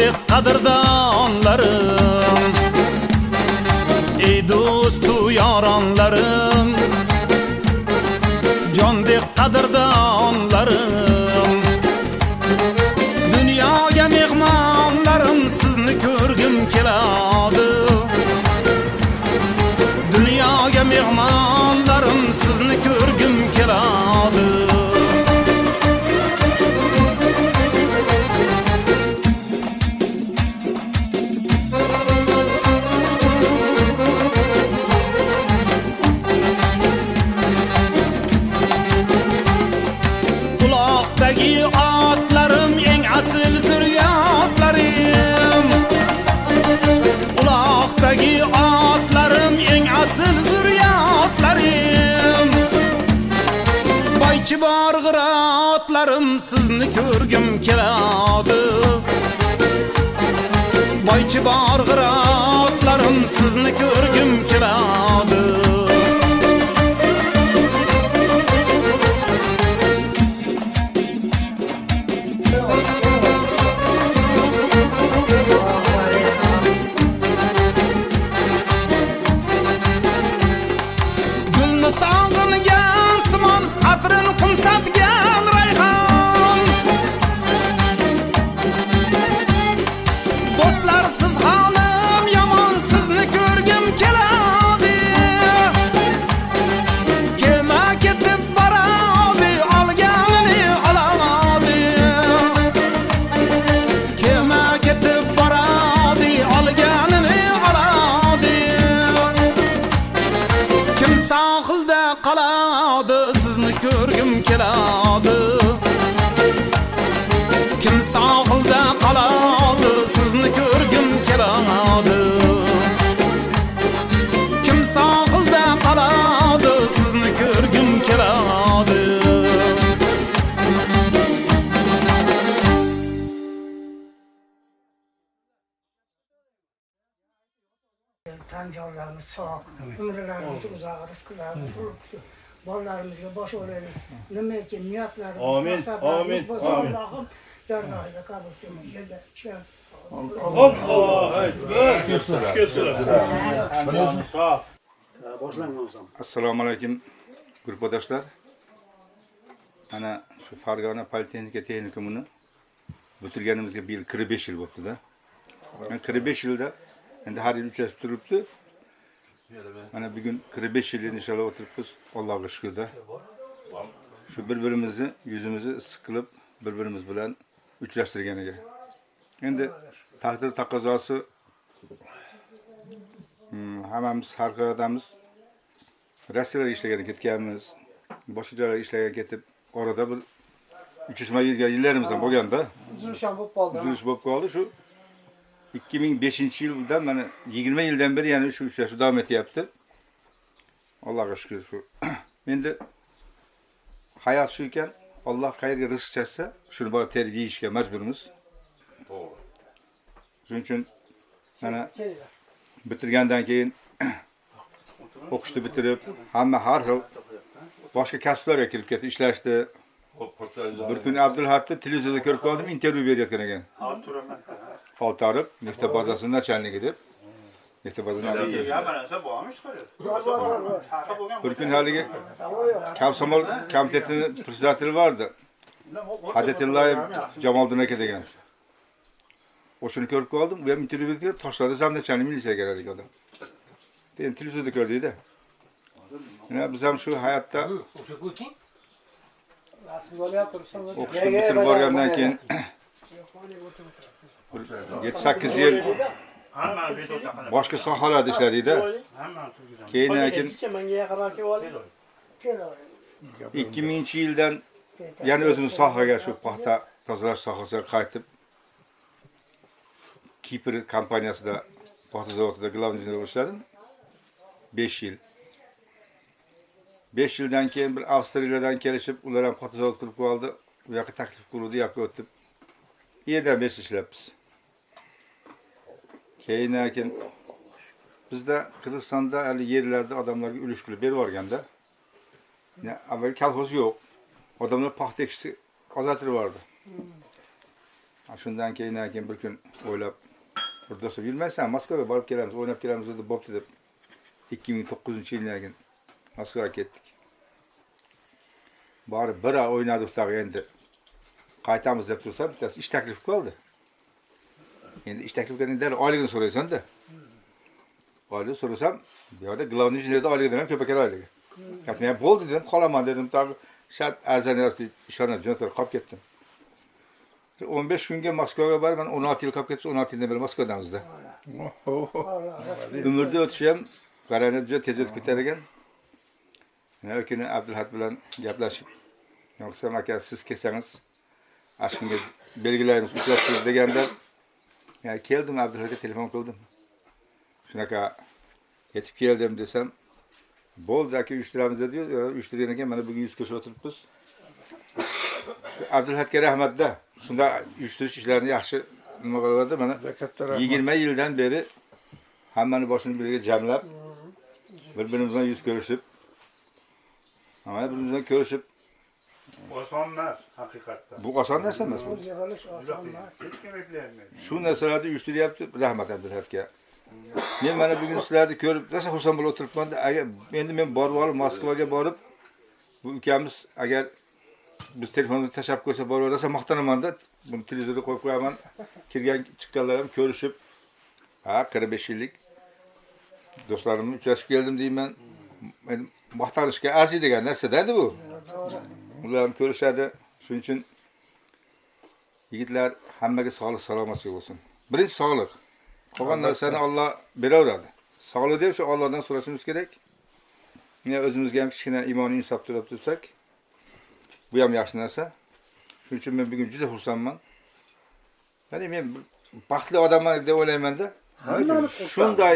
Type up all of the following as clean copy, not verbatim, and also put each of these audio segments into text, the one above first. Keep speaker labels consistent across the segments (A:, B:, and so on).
A: jondek qadrdonlarim, ey do'stu yoronlarim, jondek qadrdonlarim, dunyoga mehmonlarim, sizni ko'rgim keladi. Dunyoga mehmonlarim, sizni ko'rgim keladi. Quloqdagi otlarim eng asl zurriyotlarim. Quloqdagi otlarim eng asl zurriyotlarim. Boychi bor g'irotlarim, sizni ko'rgim keladi. Boychi bor g'irotlarim, sizni ko'rgim keladi. Gulni sog'ingan simon, atrin qumsatgan rayhon. Do'stlar, siz xonim yomon, sizni ko'rgim keladi. Kelma ketib boradi, olganini oladi. Kelma ketib boradi, olganini oladi. Kim sohilda qoladi, sizni ko'rgim keladi. Kim sohilda qoladi, sizni ko'rgim keladi. Kim sohilda qoladi, sizni ko'rgim keladi.
B: Tan jonlarimiz sog', umrlarimiz uzoq, rizqlarimiz ulug'sin. Bolalarimizga bosh o'raylik. Nimaki niyatlarimiz,
C: Amin, amin, amin.
B: Allohim dargohida qabul qilsin. Yerda chiqamiz.
C: Allohu akbar. Sog'. Boshlang o'zim.
D: Assalomu alaykum guruhdoshlar. Mana shu Farg'ona Politexnika texnikumini bitirganimizga bu yil 45 yil bo'ldi-da. 45 yilda endi har yil uchrashib turibdi. Mana bugun 45 yil inshaalloh o'tiribmiz. Allohga shukrda. Shu bir-birimizni yuzimizni issiq qilib, bir-birimiz bilan uchrashtirganiga. Endi taqdir taqozosi hammamiz har qayerdamiz. Rossiyaga ishlagan ketganmiz. Boshqa joylarga ishlagan ketib, orada bir uchrashmay yurgan yillarimiz ham bo'lganda. Uzilish bo'lib qoldi. Shu 2005-yildan mana 20 yildan beri yani shu uchrashuv davom etyapti. Allohga shukr shu. Endi hayot shu ekan, Alloh qayerga rizq chaqsa, shuni bor terib yeyishga majburmiz. To'g'ri. Shuning uchun mana bitirgandan keyin o'qishni bitirib, hamma har xil boshqa kasblarga kirib ketdi, ishlashdi. Bir kun Abdulhatni televizorda ko'rib qoldim, intervyu berayotgan ekan. Faltarib, neft bazasının načalniki deb. Neft bazasının bir gün haligi Komsomol komitetinin prezidenti vardı. Hadetullayev Jamoliddin aka degan. O'shuni ko'rib qoldim, bu ham intervyu berdi, tashladi, zamnachani militsiyaga kelardik odam. Endi televizorda ko'rdikda. Mana biz ham shu hayotda o'qishni bitirib borgandan keyin 7-8 yil boshqa sohalarda ishladikda. Keyin 2000-yildan yana o'zimiz sohaga shu paxta tozalash sohasiga qaytib Kipr kompaniyasida paxta zavodida glavniy injener ishladim. 5 yil. 5 yildan keyin bir Avstriyadan kelishib, ular ham paxta zavod qurib oldi. Bu yoqqa taklif qildi, yoqqa o'tib. Yerdan 5 ishlabmiz. Keyin bizda Qirg'izistonda hali yerlarda odamlarga ulush qilib berib yuborganda, avval kolxoz yo'q. Odamlar paxta ekishni ozattirib yubordi. Shundan keyin bir kun o'ylab, "Burdosa yurmaysan, Moskvaga borib kelamiz, o'ynab kelamiz" deb bo'pti deb 2009-yildan Moskvaga ketdik. Borib bir oy o'ynadik da endi qaytamiz deb tursa, bittasi ish taklif qildi. Endi ish taklif qilganda oyligini so'raysan-da. Oyligini so'rasam, bu yerda главный injenerda oyligidan ham ko'p ekan oyligi. Men bo'ldi dedim, qolaman dedim, tag'i shart arzonyapti, ishonib jo'natib qolib ketdim. 15 kunga Moskvaga borib, men 16 yil qolib ketdim, 16 yildan beri Moskvadamizda. Umrda o'tishi ham qaranglar juda tez o'tib ketar ekan. Mana kuni Abdulhat bilan gaplashib, "Yo'qsam aka siz kelsangiz, ashunga belgilaymiz, uchrashib" deganda, yani keldim Abdulhatga telefon qildim. Shunaqa yetib keldim desam, "Bo'ldi aka, uyushtiramiz" dedi. Uyushtirgan ekan, mana bugun 100 kishi o'tiribmiz. Abdulhatga rahmat-da. Shunda uyushtirish ishlarini yaxshi nima qiladi, mana 20 yildan beri hammani boshini birga jamlab, bir-birimiz bilan yuz ko'rishib, mana bir-birimiz bilan ko'rishib,
C: Oson emas, haqiqatda.
D: bu oson narsa emas bu.
B: Yig'ilish oson emas.
C: Hech kim aytmaydi.
D: Shu narsalarni uyushtiryapti, rahmat Abdulhatga. Men mana bugun sizlarni ko'rib, rosa xursand bo'lib o'tiribman-da. Agar endi men borib olib Moskvaga borib, bu ukamiz agar biz telefonni tashlab qo'ysa borib rosa maqtanaman-da. Buni televizorda qo'yib qo'yaman. Kirgan chiqqanlar ham ko'rishib, 45 yillik do'stlarimni uchrashib keldim deyman. Men maqtanishga arziydigan narsa-da bu. Ular ham ko'rishadi. Shuning uchun yigitlar hammaga sog'lik, salomatlik bo'lsin. Birinchi sog'lik. Qolgan narsani Alloh beraveradi. Sog'lik deb shu Allohdan so'rashimiz kerak. Yine o'zimizga ham kichkina iymonni insof turib tursak, bu ham yaxshi narsa. Shuning uchun men bugun juda xursandman. Ya'ni men baxtli odamman deb o'ylayman-da. Shunday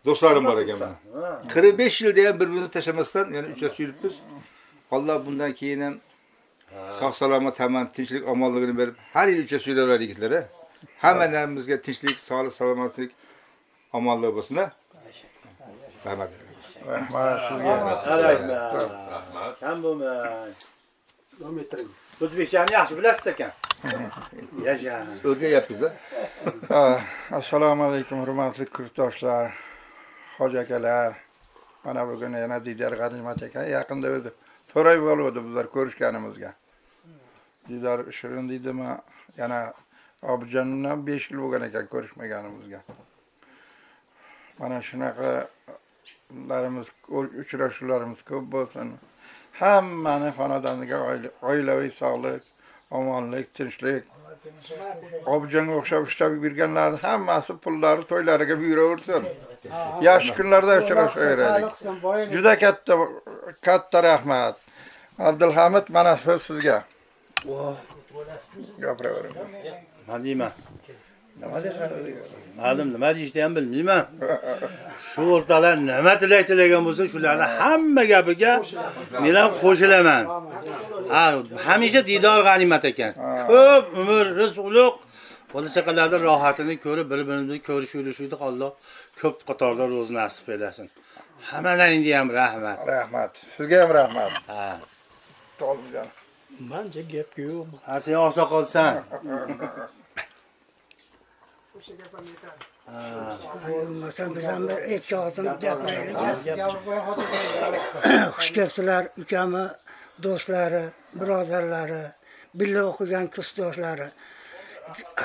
D: do'stlarim bor ekan mana. 45 yilda ham bir-birimizni tashlamasdan, ya'ni uchrashib yuribmiz. Alloh bundan keyin ham sog' salomat, hamma tinchlik, omonligini berib, har yil uchrashib yuraveradi yigitlar. Hammamizga tinchlik, sog'lik, salomatlik, omonlik bo'lsin. Rahmat.
E: Rahmat sizga.
C: Kam bo'lmang. Davom ettiring. O'zbekchani yaxshi bilasiz ekan. Yasha.
D: O'rganyapmiz-da.
E: Assalomu alaykum hurmatli kursdoshlar, hoji akalar. Mana bugun yana Didor G'animat aka yaqinda o'zi to'ray bo'ldi bizlar ko'rishganimizga. Didor shirin deydimi, yana Objandan 5 yil bo'lgan ekan ko'rishmaganimizga. Mana shunaqa uchrashuvlarimiz ko'p bo'lsin. Hammani xonadoniga oilaviy sog'lik, omonlik, tinchlik. Objonga o'xshab ishlab yurganlarning hammasi pullari to'ylariga buyuraversin. Yaxshi kunlarda uchrashaveraylik. Juda katta rahmat. Abdulhamid, mana so'z sizga. Gapiravering.
C: Nima deyman? Nima deyishni ham bilmayman. Shu o'rtalar nima tilagan bo'lsa, shularning hamma gapiga men ham qo'shilaman. Hamisha Didor G'animat ekan. Ko'p umr, rizq, ulug' bola chaqalarning rohatini ko'rib, bir-birimizni ko'rishib Alloh ko'p qatorda ro'z nasib etasin. Hammalaringga ham rahmat.
E: Rahmat. Sizga ham rahmat. Tolgan.
A: Mencha gap yo'q.
C: Sen oqsoqolsan.
B: Bo'lmasa biz ham bir ikki og'zim gapiraylik. Xush kelibsizlar ukami, do'stlari, birodarlari, birga o'qigan kursdoshlari.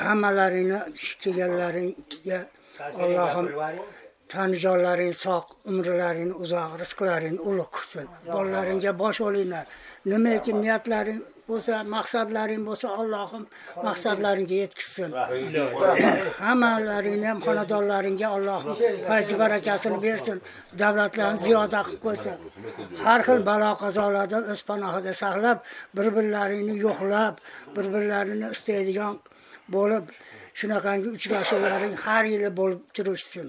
B: Hammalaringni kelganlaringga Allohim tanijonlaring sog', umrlaringni uzoq, rizqlaringni ulug' qilsin. Bolalaringga bosh olinglar. Nimaki niyatlaring bo'lsa, maqsadlaring bo'lsa, Allohim maqsadlaringga yetkazsin. Hammalaringni ham xonadonlaringga Allohim fayz barakasini bersin. Davlatlarni ziyoda qilib qo'ysin. Har xil balo qazolardan o'z panohida saqlab, bir-birlaringni yo'qlab, bir-birlarini istaydigan bo'lib, shunaqangi uchrashuvlaring har yili bo'lib turishsin.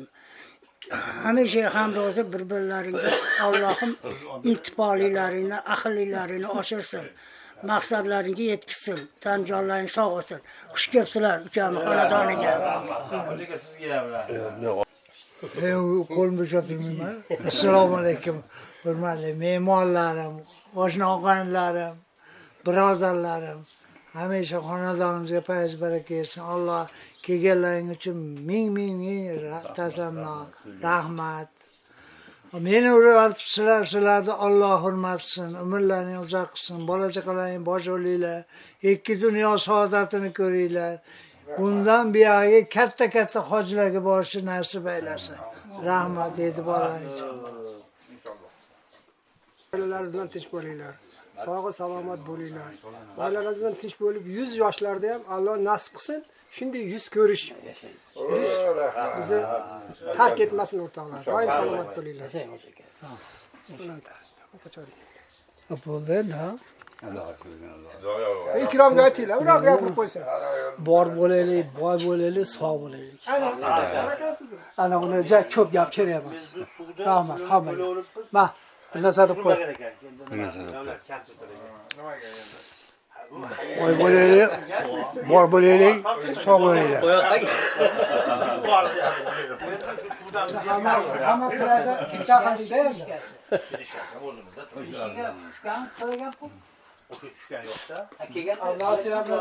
B: Hamisha ham rozi bir-birlaringga Allohim intipolilaringni, aqllilaringni oshirsin. Maqsadlaringga yetkazsin. Tan jonlaring sog' bo'lsin. Xush kelibsizlar ukam xonadoniga.
C: Hojiga sizga ham rahmat.
F: Qo'l bo'shab turmayman. Assalomu alaykum hurmatli mehmonlarim, oshna og'aynilarim, birodarlarim, hamisha xonadoningizga fayz baraka bersin. Alloh kelganlaring uchun ming tasanno, rahmat. Meni uryapsizlar, sizlarni Alloh hurmat qilsin, umrlaring uzoq qilsin, bola chaqalaring bosh bo'linglar, ikki dunyo saodatini ko'ringlar. Bundan buyog'iga katta hojlarga borishni nasib aylasin. Rahmat e'tiborlaringiz uchun.
G: Oilalaringizdan tinch bo'linglar. Sog'i salomat bo'linglar. Oilalaringizdan tinch bo'lib 100 yoshlarda ham Alloh nasib qilsin, shunday yuz ko'rish. Bizni tark etmasin o'rtoqlar. Doim salomat bo'linglar.
F: Bo'ldi, ha?
G: Ikromga aytinglar, ular gapirib qo'ysin.
F: Bor bo'laylik, boy bo'laylik, sog' bo'laylik. Ana uni ko'p gap kerak emas. Rahmat, hammaga. Ma, bir narsa deb qo'y. Boy bo'laylik, bor bo'laylik, sog' bo'laylik. Hamma qiladi,
C: tushgan yo'qda.
G: Alloh sizlarni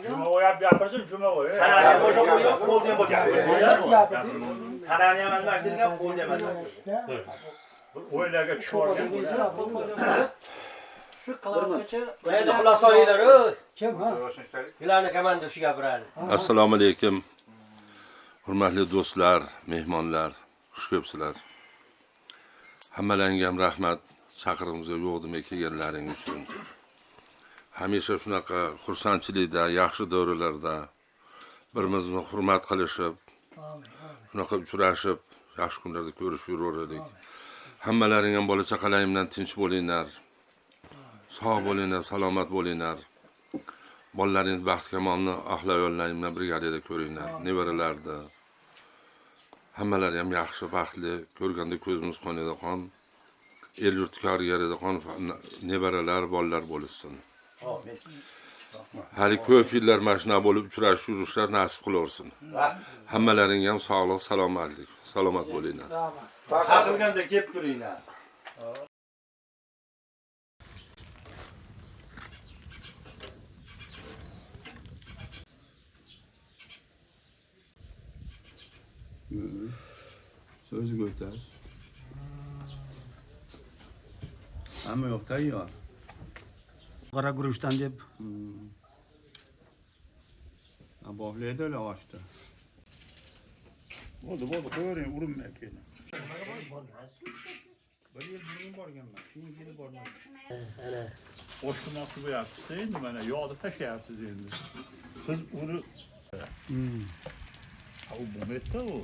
H: Juma o'yab gapirsin, juma o'yab.
C: Sanani ham boshqa qo'yib, qo'lni ham boshqa qo'yib. Sanani ham almashtirgan, qo'lni ham almashtirgan.
H: O'ylarga tushib
I: Shu qilamicha. Qayerda quloq solinglar, o'y. Kim ha? Bularni komandosi gapiradi.
J: Assalomu alaykum. Hurmatli do'stlar, mehmonlar, xush kelibsizlar. Hammalaringga ham rahmat, chaqirimizga yo'qdimi kelganlaring uchun. Hamisha shunaqa xursandchilikda, yaxshi davralarda birimizni hurmat qilishib, shunaqa uchrashib, yaxshi kunlarda ko'rishib yuraverdik. Hammalaring ham bola chaqalaring bilan tinch bo'linglar. Sog' bo'linglar, salomat bo'linglar. Bolalaringiz baxt kamolni ahli ayollaring bilan birgalikda ko'ringlar. Nevaralarda hammalari ham yaxshi, baxtli, ko'rganda ko'zimiz qonida qon. El yurt kariyerida qon, nevaralar, bolalar bo'lsin. Hali ko'p yillar mashina bo'lib uchrashish, yurishlar nasib qilaversin. Hammalaring ham sog'lik, salomatlik, salomat bo'linglar.
C: Chaqirganda kelib turinglar.
D: So'ziga o'tasiz. Hamma yoq tayyor.
K: Qora guruchdan deb
D: Abovlaydi ular ochdi.
H: Bo'ldi, qo'yavering, urinmay keyin.
K: bir yil burun borganman. Keyin yili bormadim.
I: Ana.
H: O'shmoqchi bo'lyapsiz endi mana yog'ni tashlayapsiz endi. Siz uni u bo'lmaydi u.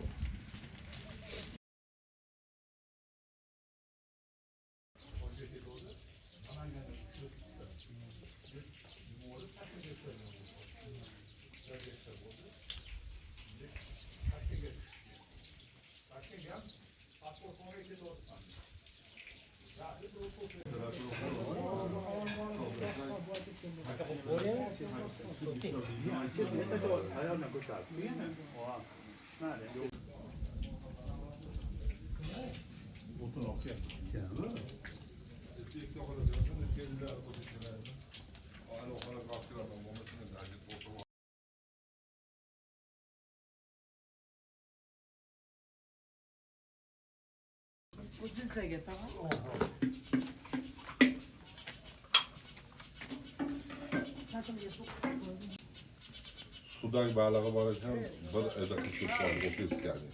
J: Sudak balig'i bor ekan, bir eda qilib qoldi, o'tkazgani.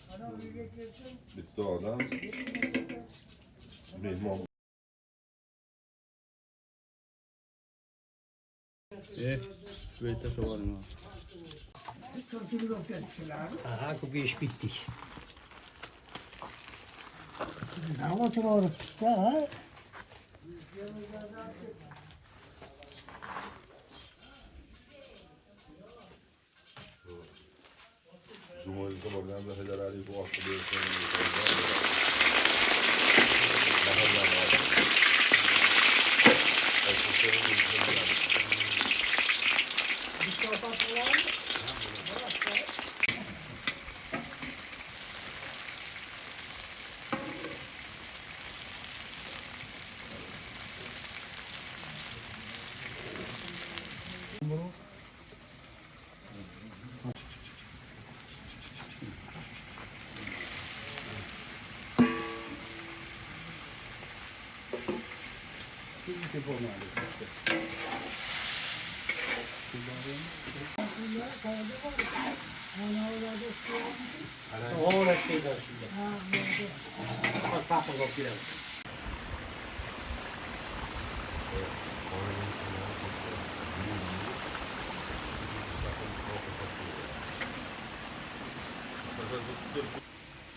J: Bitta odam mehmon.
K: Shu yerda sho'rma.
I: Aha, ko'p ish bitdik.
B: Nima o'tiribsiz-da, ha?
J: Cumhuriyet zamanında Federali bu hafta bir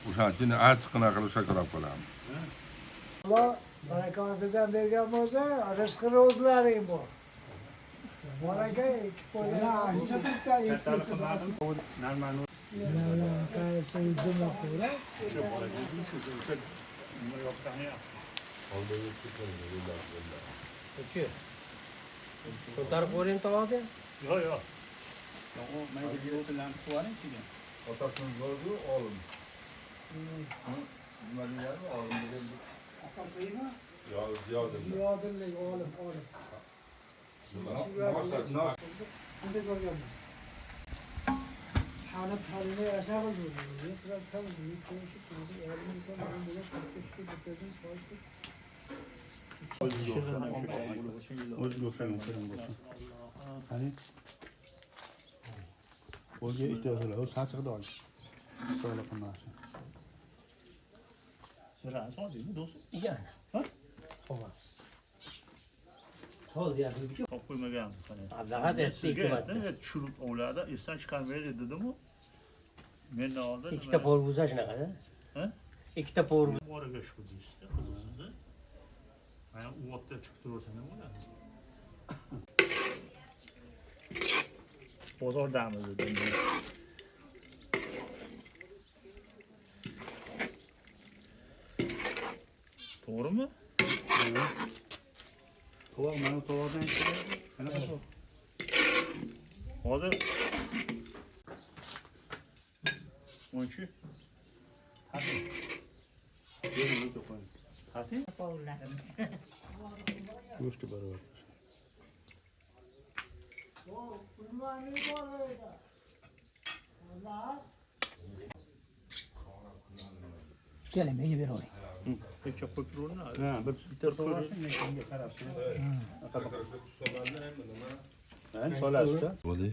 J: O'shanchini achchiqqina qilib shakarab qo'yamiz.
F: Alloh barakatidan bergan bo'lsa, rizqini o'zlaring bor. Baraka ekib qo'ygan.
I: Ko'tarib ko'ring tovoqni.
H: Yo'q, yo'q.
D: Otasının gördüğü oğlum. Bunlar yer mi? Oğlum dedim.
F: Ziyodillik olim. Hanım haline yaşamız mı? Sıra tam büyük değişik gibi. Elimizden ben böyle kaskı çıkıp bitirdim.
K: O'ziga o'xshagan film bo'lsin. Qani? O'ziga ihtiyoji o sachiqda ol. So'la qilmasin.
H: Sıra soldingmi do'stim?
I: Yani.
H: Ha?
I: Olmaz. Sol diyorsun bir şey.
H: Top qo'ymagan qani.
I: Abdag'at etdi hikmatda.
H: Tushirib ovladi, esdan chiqarmaydi dedim-ku. Mendan oldin
I: Ikkita porbuza shunaqada.
H: Ha?
I: Ikkita porbuza.
H: Oraga shu deyishdi, qiziqdi. Mana u otda chiqib tursa nima bo'ladi? Bozordamiz dedim. To'g'rimi?
K: Tovoq mana tovoqdan chiqadi. Qanaqa tovoq?
H: Hozir o'nchi Hati?
K: Go'shti barobar.
I: Keling, menga ber oling.
H: Necha qo'yib turuvni?
K: Ha, bitta tovoqni menga qarab. Ha, solasiz-da.
J: Bo'ldi.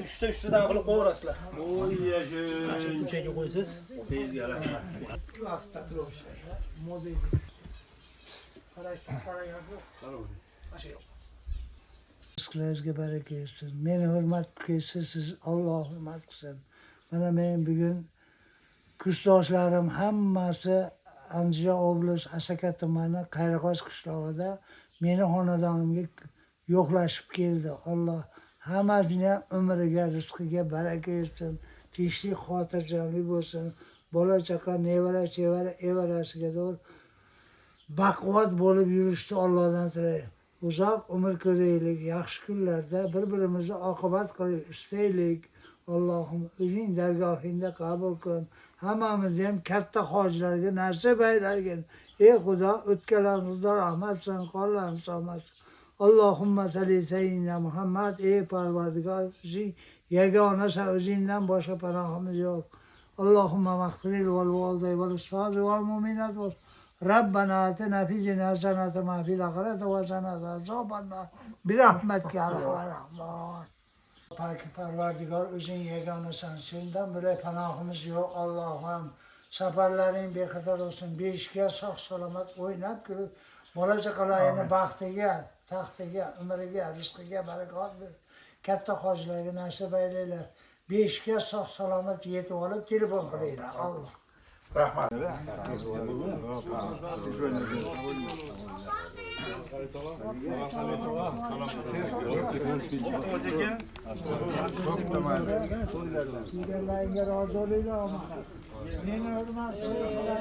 G: Uchta ustidan qilib qo'yasizlar.
C: Oy yashin.
G: Shunchaga qo'ysiz.
C: Tezga rahmat.
F: Model. Rizqlaringizga baraka bersin. Meni hurmat qilsiz, siz Alloh hurmat qilsin. Mana men bugun kursdoshlarim hammasi Andijon oblast Asaka tumani Qayrag'och qishlog'ida meni xonadonimga yo'qlashib keldi. Alloh hammasini umriga, rizqiga baraka bersin. Tinchlik, xotirjamlik bo'lsin. Bola chaqa, nevara, chevara, evarasiga doğru baquvvat bo'lib yurishni Allohdan tilayman. Uzoq umr ko'raylik, yaxshi kunlarda bir-birimizni oqibat qilib istaylik. Allohim o'zing dargohingda qabul qil. Hammamizni ham katta hojlarga nasib aylagin. Ey Xudo, o'tganlarimizga rahmatsan, qonlarimiz olmasin. Allohumma salli sayyidina Muhammad, ey Parvardigor, o'zing yagonasan, o'zingdan boshqa panohimiz yo'q. Allahümme mağfiril vel validey vel ustazi vel mu'minat vel Rabbana atina fi dunya haseneten ve fil ahireti haseneten azabanna bi rahmetke ya Rahman. Paki Parvardigor o'zing yagonasan, sendan bo'lak panohimiz yo'q. Allohim safarlaring bexatar olsun, beshikka sog' salomat o'ynab kirib, bola chaqalarini baxtiga, taxtiga, umriga, rizqiga barakot ber. Katta hojlarga nasib aylanglar. Beshikka sog' salomat yetib olib telefon qilinglar. Alloh
E: Rahmat.
F: Yeganlaringga rozi bo'linglar. Meni hurmat qilinglar.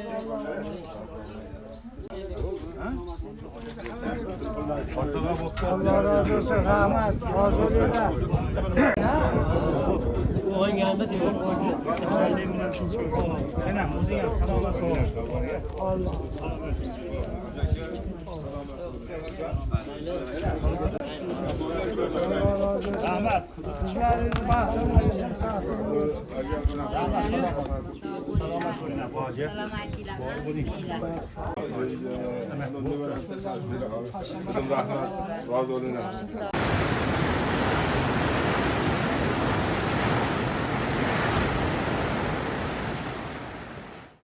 F: Allah razı olsun, rahmet, razı olsunlar.
I: O'g'in gelmedi diyor.
K: Kenan, o'zing ham salomat bo'l.
F: Allah.
K: Rahmat.
F: Sizlarning baxtingizni taqdiringiz.
K: Salomat bo'ling, hoji. Bor bo'ling. Rahmat, rozi bo'linglar.